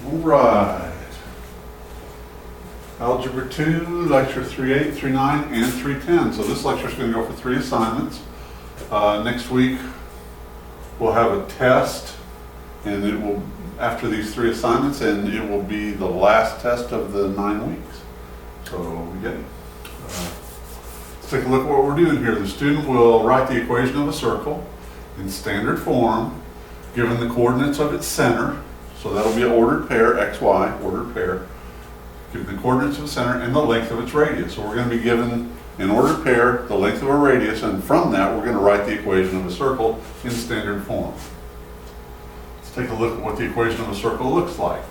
All right. Algebra 2, lecture 3.8, 3.9, and 3.10. So this lecture is going to go for 3 assignments. Next week we'll have a test, and it will, after these 3 assignments, and it will be the last test of the 9 weeks. So we get it. Let's take a look at what we're doing here. The student will write the equation of a circle in standard form, given the coordinates of its center. So that'll be an ordered pair, xy, ordered pair. Given the coordinates of the center and the length of its radius. So we're going to be given an ordered pair, the length of a radius, and from that we're going to write the equation of a circle in standard form. Let's take a look at what the equation of a circle looks like.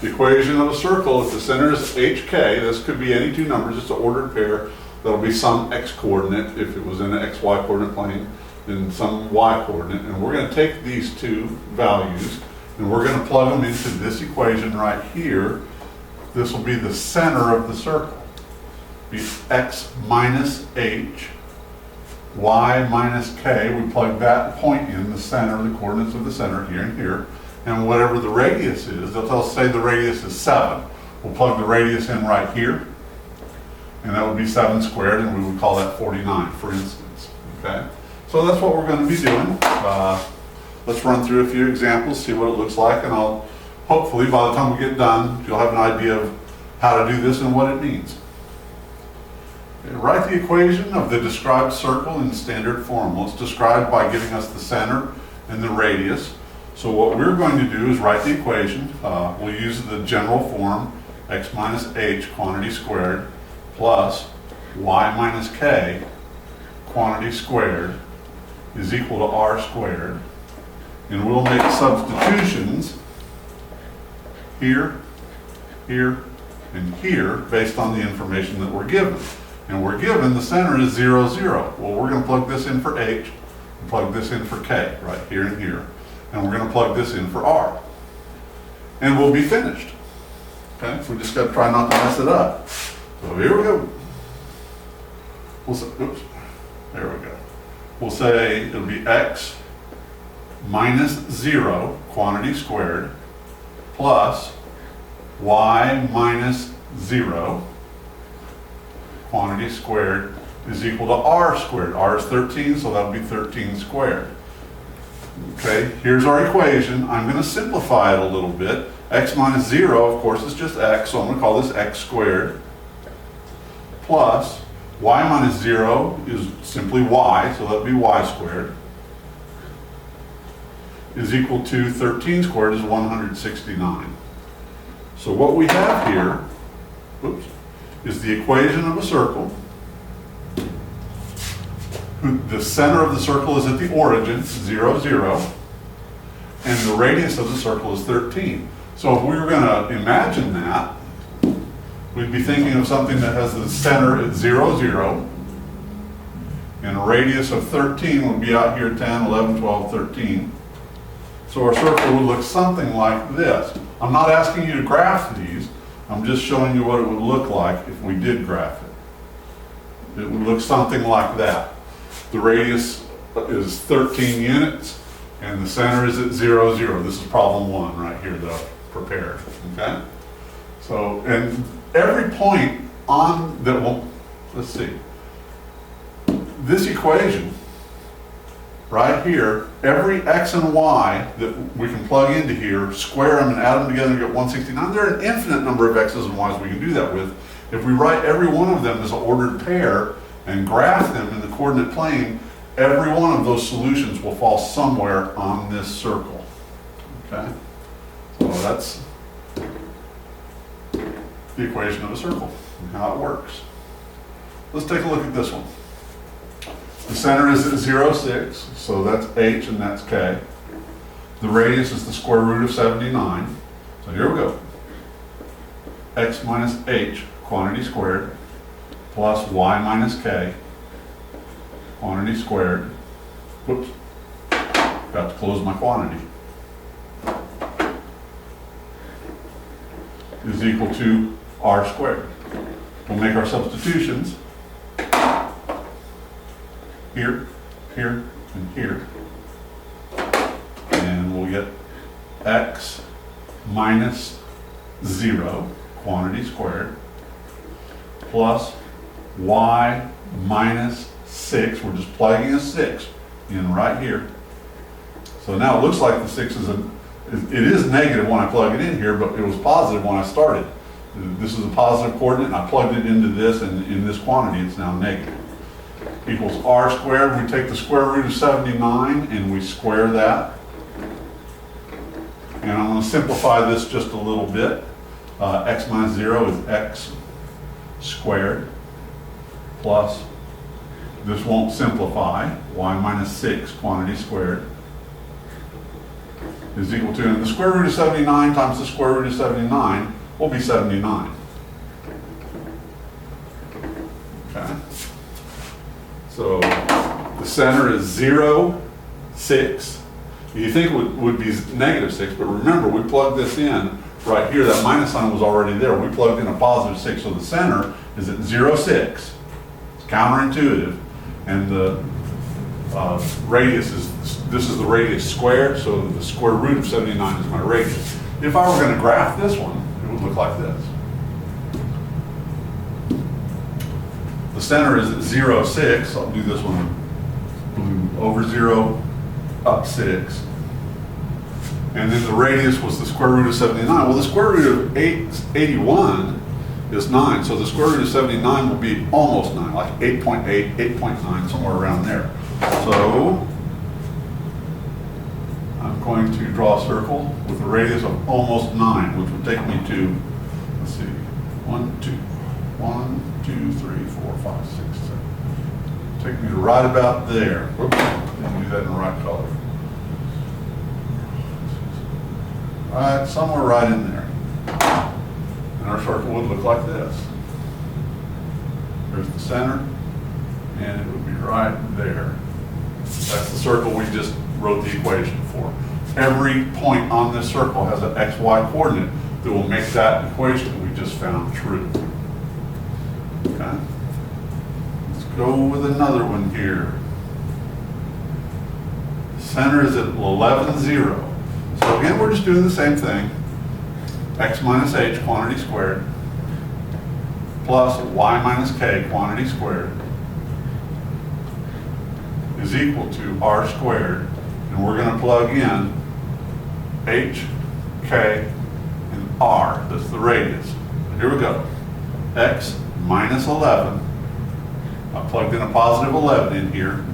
The equation of a circle, if the center is hk, this could be any 2 numbers, it's an ordered pair. That'll be some x coordinate if it was in an xy coordinate plane, and some y coordinate. And we're going to take these 2 values and we're going to plug them into this equation right here. This will be the center of the circle. Be x minus h, y minus k. We plug that point in, the center, the coordinates of the center, here and here. And whatever the radius is, they'll say the radius is 7. We'll plug the radius in right here. And that would be 7 squared, and we would call that 49, for instance. Okay? So that's what we're going to be doing. Let's run through a few examples, see what it looks like, and I'll hopefully, by the time we get done, you'll have an idea of how to do this and what it means. Okay, write the equation of the described circle in standard form. Well, it's described by giving us the center and the radius. So what we're going to do is write the equation. We'll use the general form, x minus h, quantity squared, plus y minus k, quantity squared, is equal to r squared. And we'll make substitutions here, here, and here based on the information that we're given. And we're given the center is 0, 0. Well, we're going to plug this in for h, and plug this in for k, right here and here. And we're going to plug this in for r. And we'll be finished. Okay, so we just got to try not to mess it up. So here we go. We'll say, oops, there we go. We'll say it'll be x minus 0, quantity squared, plus y minus 0, quantity squared, is equal to r squared. R is 13, so that'll be 13 squared. Okay, here's our equation. I'm going to simplify it a little bit. X minus 0, of course, is just x, so I'm going to call this x squared, plus y minus 0 is simply y, so that'll be y squared, is equal to 13 squared is 169. So what we have here, oops, is the equation of a circle. The center of the circle is at the origin, 0, 0, and the radius of the circle is 13. So if we were going to imagine that, we'd be thinking of something that has the center at 0, 0, and a radius of 13 would be out here 10, 11, 12, 13. So our circle would look something like this. I'm not asking you to graph these, I'm just showing you what it would look like if we did graph it. It would look something like that. The radius is 13 units, and the center is at 0, 0. This is problem 1 right here that I've prepared, okay? So, and every point on that will, let's see, this equation right here, every x and y that we can plug into here, square them and add them together and get 169. There are an infinite number of x's and y's we can do that with. If we write every one of them as an ordered pair and graph them in the coordinate plane, every one of those solutions will fall somewhere on this circle. Okay? So that's the equation of a circle and how it works. Let's take a look at this one. The center is at 0, 6, so that's h and that's k. The radius is the square root of 79. So here we go. X minus h, quantity squared, plus y minus k, quantity squared. Whoops, got to close my quantity. Is equal to r squared. We'll make our substitutions. Here, here, and here. And we'll get x minus 0, quantity squared, plus y minus 6, we're just plugging a 6 in right here. So now it looks like the 6 it is negative when I plug it in here, but it was positive when I started. This is a positive coordinate, and I plugged it into this, and in this quantity it's now negative. Equals r squared. We take the square root of 79 and we square that. And I'm going to simplify this just a little bit. X minus 0 is x squared plus, this won't simplify, y minus 6 quantity squared is equal to, and the square root of 79 times the square root of 79 will be 79. Okay. So the center is 0, 6. You think it would be negative 6, but remember we plugged this in right here. That minus sign was already there. We plugged in a positive 6, so the center is at 0, 6. It's counterintuitive. And the radius is, this is the radius squared, so the square root of 79 is my radius. If I were going to graph this one, it would look like this. The center is at 0, 6. I'll do this one blue. Over 0, up 6. And then the radius was the square root of 79. Well, the square root of 81 is 9. So the square root of 79 will be almost 9, like 8.8, 8.9, somewhere around there. So I'm going to draw a circle with a radius of almost 9, which would take me to, let's see, 1, 2, 3, 4, 5, 6, 7. Take me to right about there. Whoops, didn't do that in the right color. Right, somewhere right in there. And our circle would look like this. There's the center, and it would be right there. That's the circle we just wrote the equation for. Every point on this circle has an xy coordinate that will make that equation we just found true. Okay? Let's go with another one here. Center is at 11, 0. So again, we're just doing the same thing. X minus h, quantity squared, plus y minus k, quantity squared, is equal to r squared. And we're going to plug in h, k, and r. That's the radius. Here we go. X minus 11. I plugged in a positive 11 in here.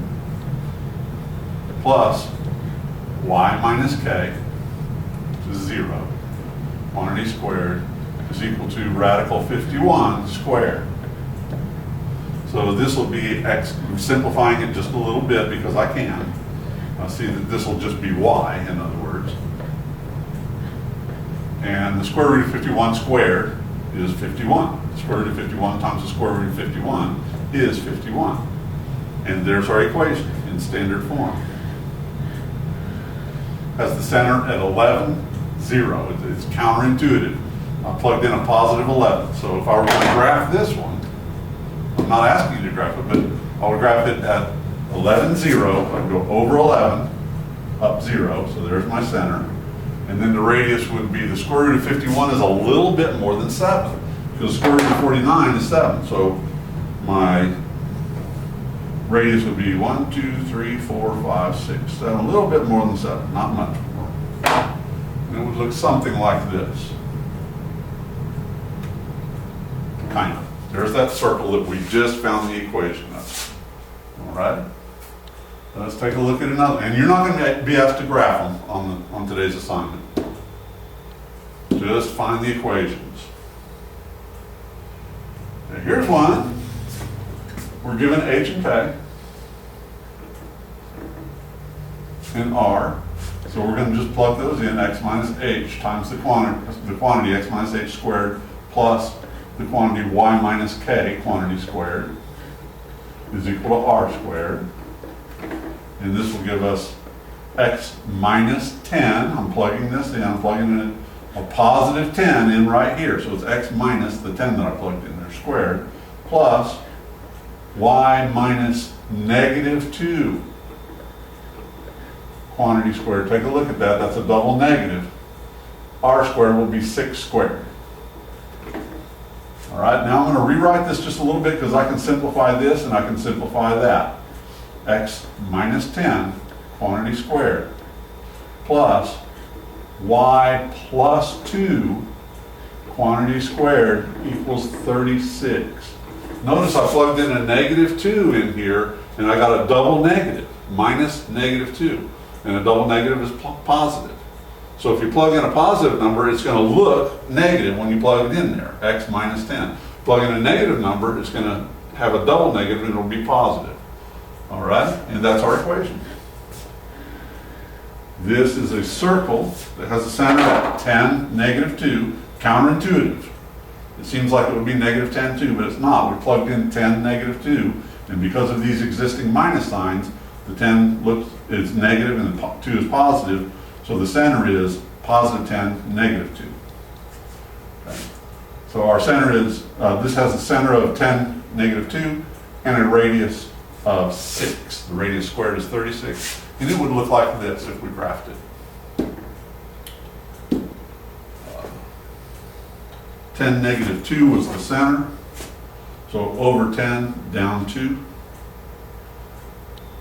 Plus y minus k, which is 0. Quantity squared is equal to radical 51 squared. So this will be x, I'm simplifying it just a little bit because I can. I see that this will just be y, in other words. And the square root of 51 squared is 51. The square root of 51 times the square root of 51 is 51. And there's our equation in standard form. Has the center at 11, 0. It's counterintuitive. I plugged in a positive 11. So if I were going to graph this one, I'm not asking you to graph it, but I would graph it at 11, 0. I'd go over 11, up 0. So there's my center. And then the radius would be, the square root of 51 is a little bit more than 7, because the square root of 49 is 7. So my radius would be 1, 2, 3, 4, 5, 6, 7, a little bit more than 7, not much more. And it would look something like this. Kind of. There's that circle that we just found the equation of. All right? Let's take a look at another. And you're not going to be asked to graph them on today's assignment. Just find the equations. Now here's one. We're given h and k and r. So we're going to just plug those in, x minus h times the quantity x minus h squared plus the quantity y minus k, quantity squared, is equal to r squared. And this will give us x minus 10. I'm plugging this in. I'm plugging in a positive 10 in right here. So it's x minus the 10 that I plugged in there squared, plus y minus negative 2 quantity squared. Take a look at that. That's a double negative. R squared will be 6 squared. All right, now I'm going to rewrite this just a little bit because I can simplify this and I can simplify that. X minus 10 quantity squared plus y plus 2 quantity squared equals 36. Notice I plugged in a negative 2 in here and I got a double negative, minus negative 2. And a double negative is positive. So if you plug in a positive number, it's going to look negative when you plug it in there, x minus 10. Plug in a negative number, it's going to have a double negative and it'll be positive. All right, and that's our equation. This is a circle that has a center at 10, negative 2, counterintuitive. It seems like it would be negative 10, 2, but it's not. We plugged in 10, negative 2, and because of these existing minus signs, the 10 is negative and the 2 is positive, so the center is positive 10, negative 2. Okay. So our center is, this has a center of 10, negative 2, and a radius of 6. The radius squared is 36, and it would look like this if we graphed it. 10, negative 2 was the center, so over 10, down 2.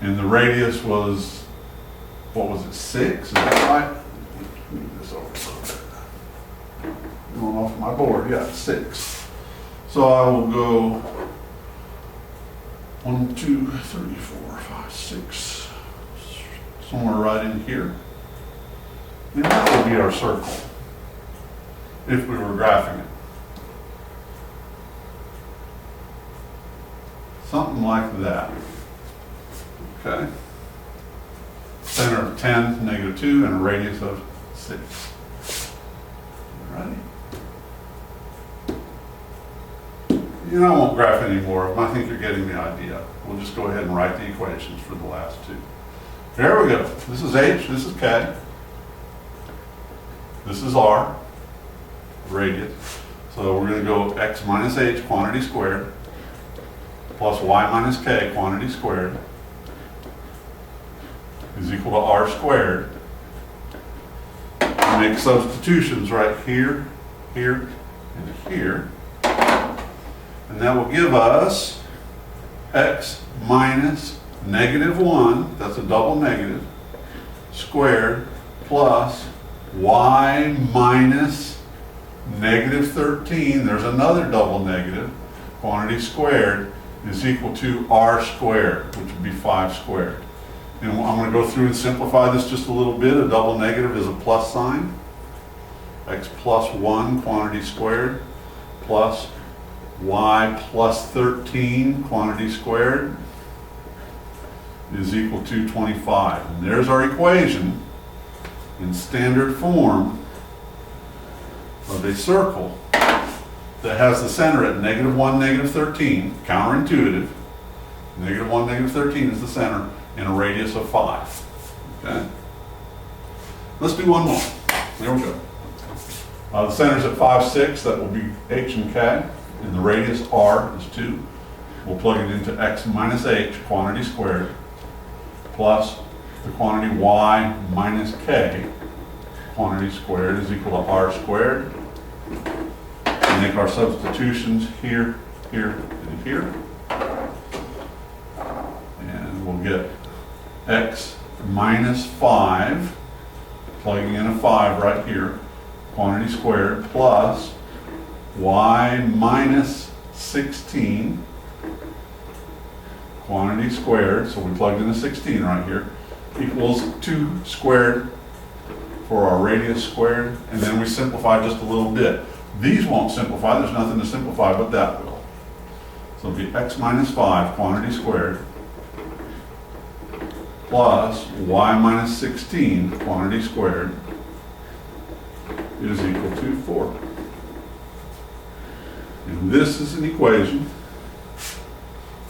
And the radius was, what was it, 6? Is that right? Move this over a little bit. Going off my board, yeah, 6. So I will go 1, 2, 3, 4, 5, 6, somewhere right in here. And that would be our circle if we were graphing it. Something like that. Okay. Center of 10, negative 2, and a radius of 6. All right. You know, I won't graph anymore. I think you're getting the idea. We'll just go ahead and write the equations for the last two. There we go. This is H, this is K. This is R, radius. So we're going to go X minus H, quantity squared, plus Y minus K, quantity squared, is equal to R squared. We make substitutions right here, here, and here. And that will give us X minus negative 1, that's a double negative, squared, plus Y minus negative 13, there's another double negative, quantity squared, is equal to R squared, which would be 5 squared. And I'm going to go through and simplify this just a little bit. A double negative is a plus sign. X plus 1 quantity squared plus Y plus 13 quantity squared is equal to 25. And there's our equation in standard form of a circle that has the center at negative 1, negative 13, counterintuitive. Negative 1, negative 13 is the center, and a radius of 5. Okay? Let's do one more. There we go. The center's at 5, 6. That will be H and K. And the radius R is 2. We'll plug it into X minus H, quantity squared, plus the quantity Y minus K, quantity squared, is equal to R squared. We make our substitutions here, here, and here. And we'll get X minus 5, plugging in a 5 right here, quantity squared, plus Y minus 16, quantity squared, so we plugged in a 16 right here, equals 2 squared for our radius squared, and then we simplify just a little bit. These won't simplify, there's nothing to simplify, but that will. So it'll be X minus 5, quantity squared, plus Y minus 16, quantity squared, is equal to 4. And this is an equation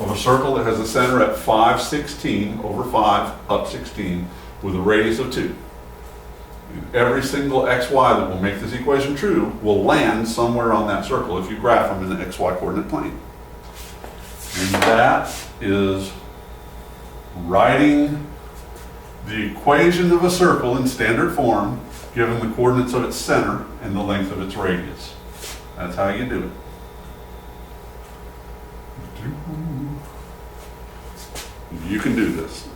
of a circle that has a center at 5, 16, over 5, up 16, with a radius of 2. And every single xy that will make this equation true will land somewhere on that circle if you graph them in the xy coordinate plane. And that is writing the equation of a circle in standard form, given the coordinates of its center and the length of its radius. That's how you do it. You can do this.